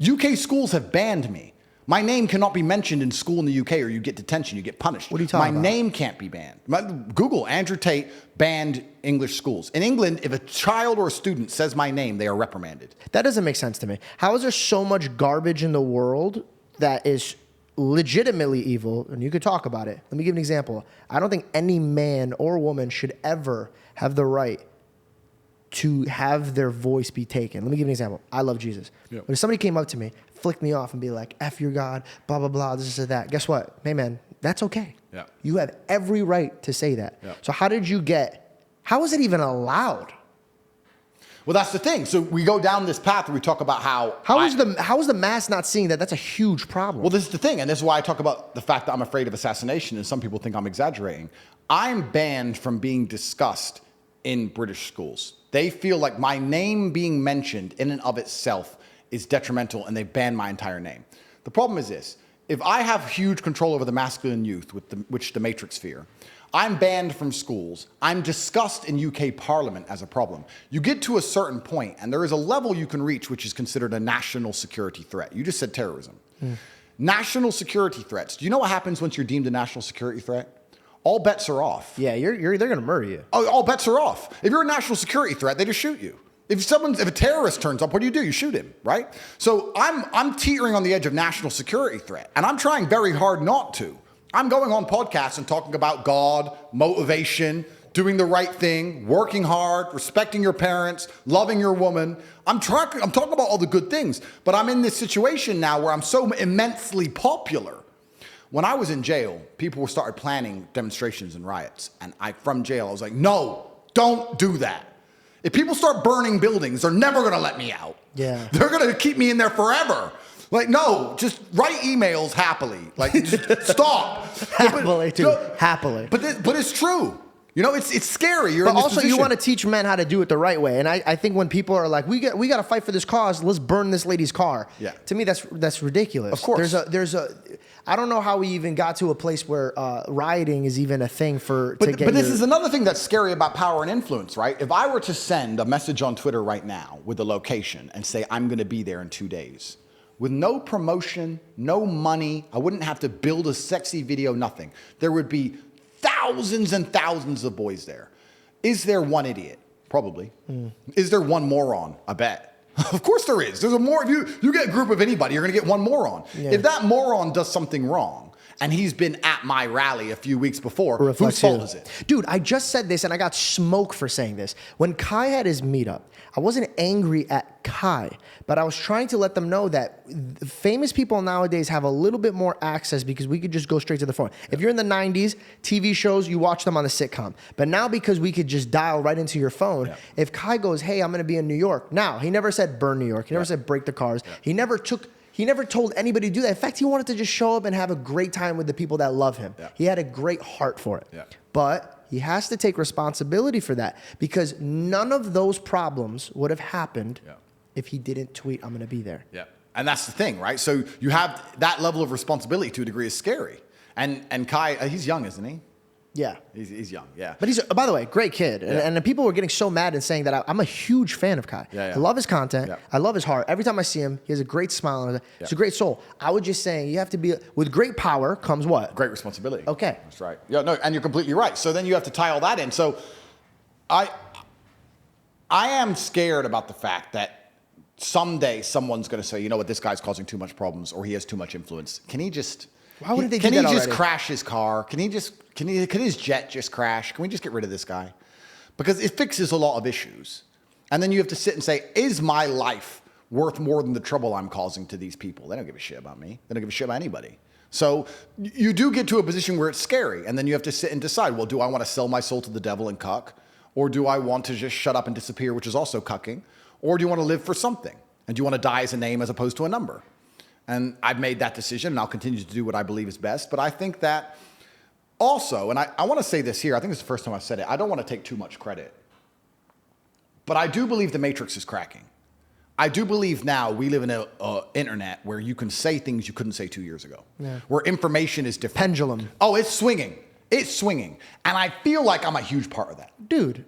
UK schools have banned me. My name cannot be mentioned in school in the UK or you get detention, you get punished. What are you talking about? My name can't be banned. Google, Andrew Tate banned English schools. In England, if a child or a student says my name, they are reprimanded. That doesn't make sense to me. How is there so much garbage in the world that is legitimately evil? And you could talk about it. Let me give an example. I don't think any man or woman should ever have the right to have their voice be taken. Let me give you an example. I love Jesus. Yeah. But if somebody came up to me, flicked me off and be like, F your God, blah, blah, blah, this and that. Guess what? Hey, man, that's okay. Yeah. You have every right to say that. Yeah. So how is it even allowed? Well, that's the thing. So we go down this path where we talk about How is the mass not seeing that? That's a huge problem. Well, this is the thing, and this is why I talk about the fact that I'm afraid of assassination, and some people think I'm exaggerating. I'm banned from being discussed in British schools. They feel like my name being mentioned in and of itself is detrimental, and they ban my entire name. The problem is this. If I have huge control over the masculine youth, which the Matrix fear, I'm banned from schools. I'm discussed in UK Parliament as a problem. You get to a certain point, and there is a level you can reach which is considered a national security threat. You just said terrorism. National security threats. Do you know what happens once you're deemed a national security threat? All bets are off. Yeah, they're going to murder you. All bets are off. If you're a national security threat, they just shoot you. If a terrorist turns up, what do? You shoot him, right? So I'm teetering on the edge of national security threat, and I'm trying very hard not to. I'm going on podcasts and talking about God, motivation, doing the right thing, working hard, respecting your parents, loving your woman. I'm talking about all the good things, but I'm in this situation now where I'm so immensely popular. When I was in jail, people started planning demonstrations and riots, and from jail, I was like, no, don't do that. If people start burning buildings, they're never going to let me out. Yeah. They're going to keep me in there forever. Like, no, just write emails happily. Like, just stop. Happily, too. Happily. But it's true. You know, it's scary. You're but in this also, position. you want to teach men how to do it the right way. And I think when people are like, we got to fight for this cause, let's burn this lady's car. Yeah. To me, that's ridiculous. Of course. I don't know how we even got to a place where rioting is even a thing But this is another thing that's scary about power and influence, right? If I were to send a message on Twitter right now with a location and say, I'm going to be there in 2 days, with no promotion, no money, I wouldn't have to build a sexy video, nothing. There would be thousands and thousands of boys there. Is there one idiot? Probably. Is there one moron? I bet. Of course there is. There's if you get a group of anybody, you're going to get one moron. Yeah. If that moron does something wrong, and he's been at my rally a few weeks before, whose fault is it? Dude, I just said this, and I got smoke for saying this. When Kai had his meetup, I wasn't angry at Kai, but I was trying to let them know that famous people nowadays have a little bit more access because we could just go straight to the phone. Yeah. If you're in the 90s, TV shows, you watch them on the sitcom. But now because we could just dial right into your phone, if Kai goes, hey, I'm going to be in New York. Now, he never said burn New York. He never said break the cars. He never told anybody to do that. In fact, he wanted to just show up and have a great time with the people that love him. Yeah. He had a great heart for it. Yeah. But he has to take responsibility for that because none of those problems would have happened if he didn't tweet, I'm going to be there. Yeah. And that's the thing, right? So you have that level of responsibility to a degree is scary. And Kai, he's young, isn't he? Yeah. He's young, yeah. But he's, by the way, great kid. Yeah. And people were getting so mad and saying that I'm a huge fan of Kai. I love his content. I love his heart. Every time I see him, he has a great smile on his face. He's a great soul. I was just saying, you have to be, with great power comes what? Great responsibility. Okay. That's right. Yeah, no, and you're completely right. So then you have to tie all that in. So I am scared about the fact that someday someone's going to say, you know what, this guy's causing too much problems or he has too much influence. Can he just... Why wouldn't they do that already? Can he just crash his car? Can his jet just crash? Can we just get rid of this guy? Because it fixes a lot of issues. And then you have to sit and say, is my life worth more than the trouble I'm causing to these people? They don't give a shit about me. They don't give a shit about anybody. So you do get to a position where it's scary. And then you have to sit and decide, well, do I want to sell my soul to the devil and cuck? Or do I want to just shut up and disappear, which is also cucking? Or do you want to live for something? And do you want to die as a name as opposed to a number? And I've made that decision, and I'll continue to do what I believe is best. But I think that also, and I want to say this here, I think it's the first time I've said it, I don't want to take too much credit. But I do believe the Matrix is cracking. I do believe now we live in an internet where you can say things you couldn't say 2 years ago. Yeah. Where information is different. Pendulum. Oh, it's swinging. It's swinging. And I feel like I'm a huge part of that. Dude,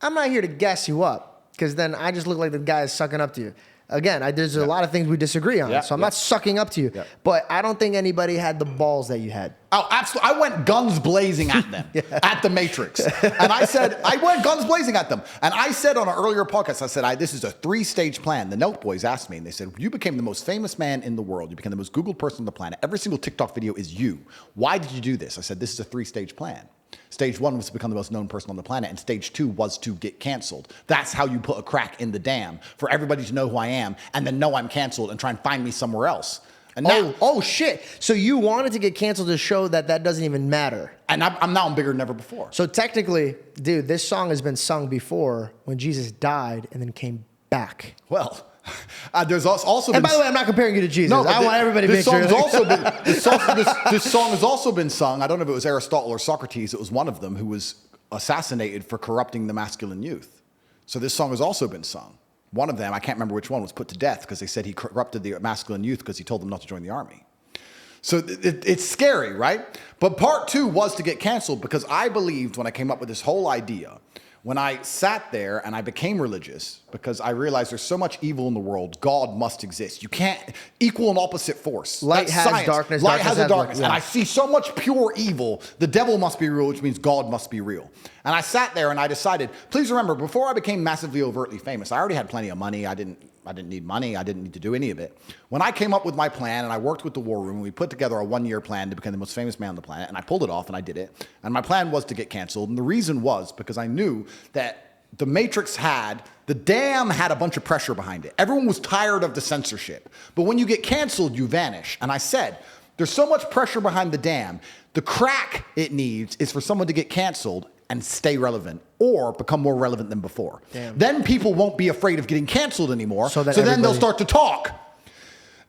I'm not here to gas you up, because then I just look like the guy is sucking up to you. Again, there's a lot of things we disagree on, so I'm not sucking up to you. But I don't think anybody had the balls that you had. Oh, absolutely. I went guns blazing at them, at the Matrix. And I went guns blazing at them. And I said on an earlier podcast, I said, this is a 3-stage plan. The Note Boys asked me, and they said, you became the most famous man in the world. You became the most Googled person on the planet. Every single TikTok video is you. Why did you do this? I said, this is a 3-stage plan. Stage 1 was to become the most known person on the planet, and stage 2 was to get canceled. That's how you put a crack in the dam, for everybody to know who I am, and then know I'm canceled and try and find me somewhere else. And now, oh shit! So you wanted to get canceled to show that doesn't even matter. And I'm bigger than ever before. So technically, dude, this song has been sung before when Jesus died and then came back. Well, there's also and by the way, I'm not comparing you to Jesus. No, I want everybody to make sure. This song has also been sung. I don't know if it was Aristotle or Socrates. It was one of them who was assassinated for corrupting the masculine youth. So this song has also been sung. One of them, I can't remember which one, was put to death because they said he corrupted the masculine youth because he told them not to join the army. So it's scary, right? But part 2 was to get canceled because I believed when I came up with this whole idea, when I sat there and I became religious, because I realized there's so much evil in the world, God must exist. You can't equal and opposite force. Light has science. darkness. Light has a darkness. Yeah. And I see so much pure evil. The devil must be real, which means God must be real. And I sat there and I decided, please remember, before I became massively overtly famous, I already had plenty of money. I didn't need money. I didn't need to do any of it. When I came up with my plan and I worked with the War Room, and we put together a 1-year plan to become the most famous man on the planet, and I pulled it off and I did it. And my plan was to get canceled. And the reason was because I knew that the Matrix the dam had a bunch of pressure behind it. Everyone was tired of the censorship. But when you get canceled, you vanish. And I said, there's so much pressure behind the dam. The crack it needs is for someone to get canceled and stay relevant or become more relevant than before. Damn. Then people won't be afraid of getting canceled anymore. So then they'll start to talk.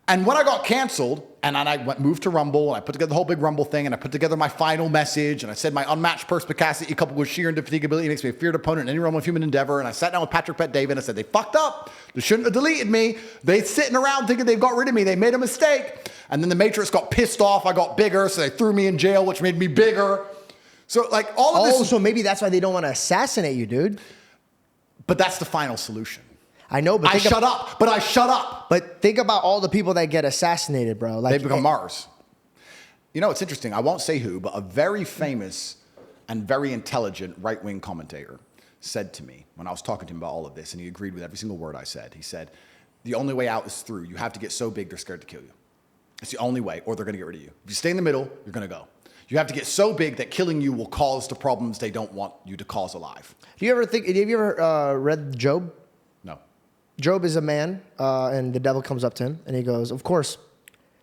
And when I got canceled, and I moved to Rumble, and I put together the whole big Rumble thing, and I put together my final message, and I said my unmatched perspicacity coupled with sheer indefatigability makes me a feared opponent in any realm of human endeavor. And I sat down with Patrick Bet David, and I said, they fucked up. They shouldn't have deleted me. They sitting around thinking they've got rid of me. They made a mistake. And then the Matrix got pissed off. I got bigger, so they threw me in jail, which made me bigger. So like all of this. Oh, so maybe that's why they don't want to assassinate you, dude. But that's the final solution. I know, but I shut up. But think about all the people that get assassinated, bro. Like they become Mars. You know, it's interesting. I won't say who, but a very famous and very intelligent right-wing commentator said to me when I was talking to him about all of this, and he agreed with every single word I said. He said, the only way out is through. You have to get so big they're scared to kill you. It's the only way, or they're going to get rid of you. If you stay in the middle, you're going to go. You have to get so big that killing you will cause the problems they don't want you to cause alive. Have you ever read Job? No. Job is a man, and the devil comes up to him, and he goes, of course,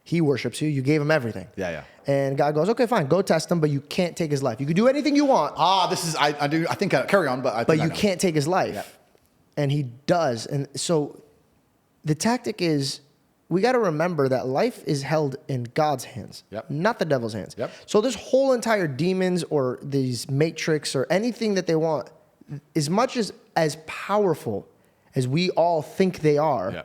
he worships you. You gave him everything. Yeah. And God goes, okay, fine, go test him, but you can't take his life. You can do anything you want. Carry on, but you can't take his life. Yeah. And he does. And so the tactic is, we got to remember that life is held in God's hands, not the devil's hands. So this whole entire demons or these matrix or anything that they want, as much as powerful as we all think they are,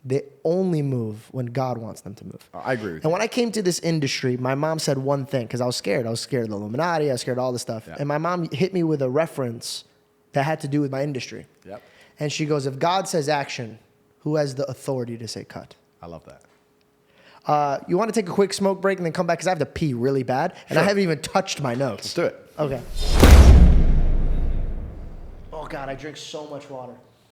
they only move when God wants them to move. I agree with you. And when I came to this industry, my mom said one thing, because I was scared. I was scared of the Illuminati. I was scared of all this stuff. And my mom hit me with a reference that had to do with my industry. And she goes, if God says action, who has the authority to say cut? I love that. You want to take a quick smoke break and then come back? Because I have to pee really bad. And I haven't even touched my notes. Let's do it. Okay. Oh, God, I drink so much water.